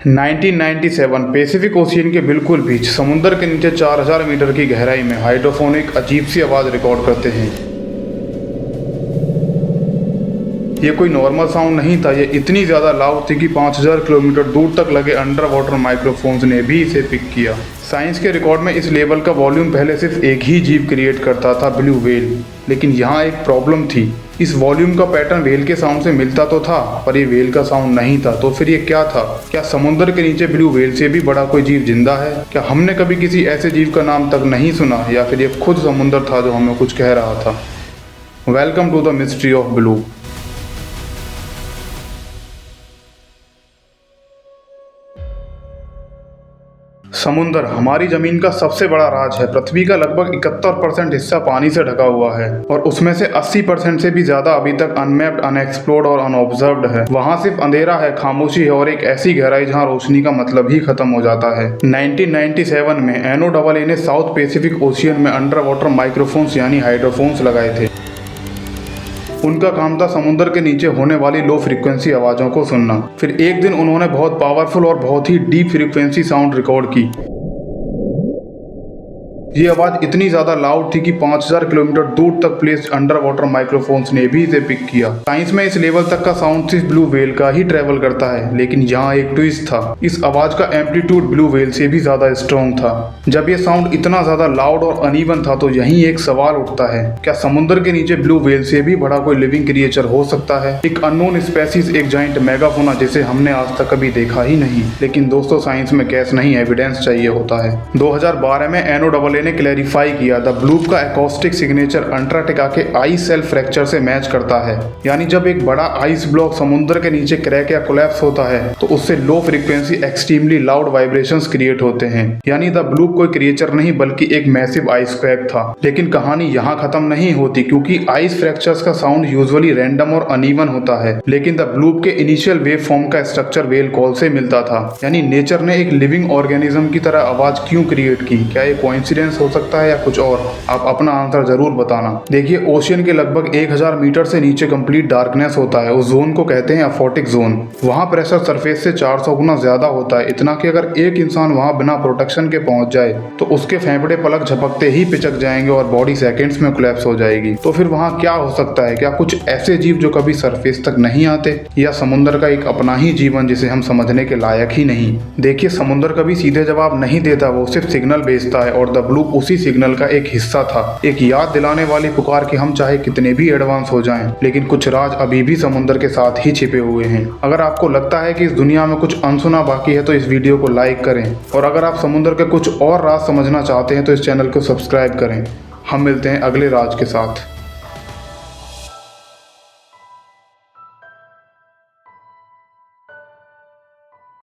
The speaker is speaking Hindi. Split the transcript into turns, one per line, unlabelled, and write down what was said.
1997 पैसिफिक ओशियन के बिल्कुल बीच समुद्र के नीचे 4000 मीटर की गहराई में हाइड्रोफोनिक अजीब सी आवाज़ रिकॉर्ड करते हैं। ये कोई नॉर्मल साउंड नहीं था, ये इतनी ज़्यादा लाउड थी कि 5000 किलोमीटर दूर तक लगे अंडर वाटर माइक्रोफोन्स ने भी इसे पिक किया। साइंस के रिकॉर्ड में इस लेवल का वॉल्यूम पहले सिर्फ एक ही जीव क्रिएट करता था, ब्लू व्हेल। लेकिन यहाँ एक प्रॉब्लम थी, इस वॉल्यूम का पैटर्न व्हेल के साउंड से मिलता तो था पर ये व्हेल का साउंड नहीं था। तो फिर ये क्या था? क्या समुद्र के नीचे ब्लू व्हेल से भी बड़ा कोई जीव जिंदा है? क्या हमने कभी किसी ऐसे जीव का नाम तक नहीं सुना, या फिर ये खुद समुद्र था जो हमें कुछ कह रहा था? Welcome to the mystery of blue. समुद्र हमारी जमीन का सबसे बड़ा राज है। पृथ्वी का लगभग 71% हिस्सा पानी से ढका हुआ है और उसमें से 80% से भी ज्यादा अभी तक अनमैप्ड, अनएक्सप्लोर्ड और अनऑब्जर्व्ड है। वहाँ सिर्फ अंधेरा है, खामोशी है और एक ऐसी गहराई जहाँ रोशनी का मतलब ही खत्म हो जाता है। 1997 में NOAA ने साउथ पैसिफिक ओशियन में अंडर वाटर माइक्रोफोन्स यानी हाइड्रोफोन्स लगाए थे। उनका काम था समुद्र के नीचे होने वाली लो फ्रीक्वेंसी आवाज़ों को सुनना। फिर एक दिन उन्होंने बहुत पावरफुल और बहुत ही डीप फ्रीक्वेंसी साउंड रिकॉर्ड की। ये आवाज़ इतनी ज़्यादा लाउड थी कि 5000 किलोमीटर दूर तक प्लेस्ड अंडर वाटर माइक्रोफोन्स ने भी इसे पिक किया। साइंस में इस लेवल तक का साउंड सिर्फ ब्लू व्हेल का ही ट्रेवल करता है, लेकिन यहाँ एक ट्विस्ट था। इस आवाज़ का एम्पलीट्यूड ब्लू व्हेल से भी ज़्यादा स्ट्रॉन्ग था। जब ये साउंड इतना ज़्यादा लाउड और अनइवन था तो यहीं एक सवाल उठता है, क्या समुद्र के नीचे ब्लू व्हेल से भी बड़ा कोई लिविंग क्रिएचर हो सकता है? एक अननोन स्पेसीज, एक जाइंट मेगाफोना जिसे हमने आज तक कभी देखा ही नहीं। लेकिन दोस्तों, साइंस में गैस नहीं, एविडेंस चाहिए होता है। 2012 में NOAA ने क्लैरिफाई किया, द ब्लूप का एकॉस्टिक सिग्नेचर अंटार्कटिका के आइस शेल्फ फ्रैक्चर से मैच करता है। यानी जब एक बड़ा आइस ब्लॉक समुद्र के नीचे क्रैक या कोलैप्स होता है तो उससे low frequency extremely loud vibrations create होते हैं। यानी द ब्लूप कोई क्रिएचर नहीं बल्कि एक मैसिव आइस क्रैक था। लेकिन कहानी यहाँ खत्म नहीं होती, क्योंकि आइस फ्रैक्चर्स का साउंड यूजुअली रैंडम और अनइवन होता है। लेकिन द ब्लूप के इनिशियल वेव फॉर्म का स्ट्रक्चर व्हेल कॉल से मिलता था। यानी नेचर ने एक लिविंग ऑर्गेनिज्म की तरह आवाज क्यों क्रिएट की? क्या ये कोइंसिडेंस हो सकता है या कुछ और? आप अपना आंसर जरूर बताना। देखिए, ओशियन के लगभग 1000 मीटर से नीचे कंप्लीट डार्कनेस होता है। उस जोन को कहते हैं अफोटिक जोन। वहाँ प्रेशर सरफेस से 400 गुना ज्यादा होता है, इतना कि अगर एक इंसान वहाँ बिना प्रोटेक्शन के पहुंच जाए तो उसके फेफड़े पलक झपकते ही पिचक जाएंगे और बॉडी सेकेंड्स में कोलैप्स हो जाएगी। तो फिर वहाँ क्या हो सकता है? क्या कुछ ऐसे जीव जो कभी सरफेस तक नहीं आते, या समुद्र का एक अपना ही जीवन जिसे हम समझने के लायक ही नहीं? देखिए, समुद्र कभी सीधे जवाब नहीं देता, वो सिर्फ सिग्नल भेजता है और द ब्लूप उसी सिग्नल का एक हिस्सा था। एक याद दिलाने वाली पुकार कि हम चाहे कितने भी एडवांस हो जाएं, लेकिन कुछ राज अभी भी समुद्र के साथ ही छिपे हुए हैं। अगर आपको लगता है कि इस दुनिया में कुछ अनसुना बाकी है तो इस वीडियो को लाइक करें, और अगर आप समुद्र के कुछ और राज समझना चाहते हैं तो इस चैनल को सब्सक्राइब करें। हम मिलते हैं अगले राज के साथ।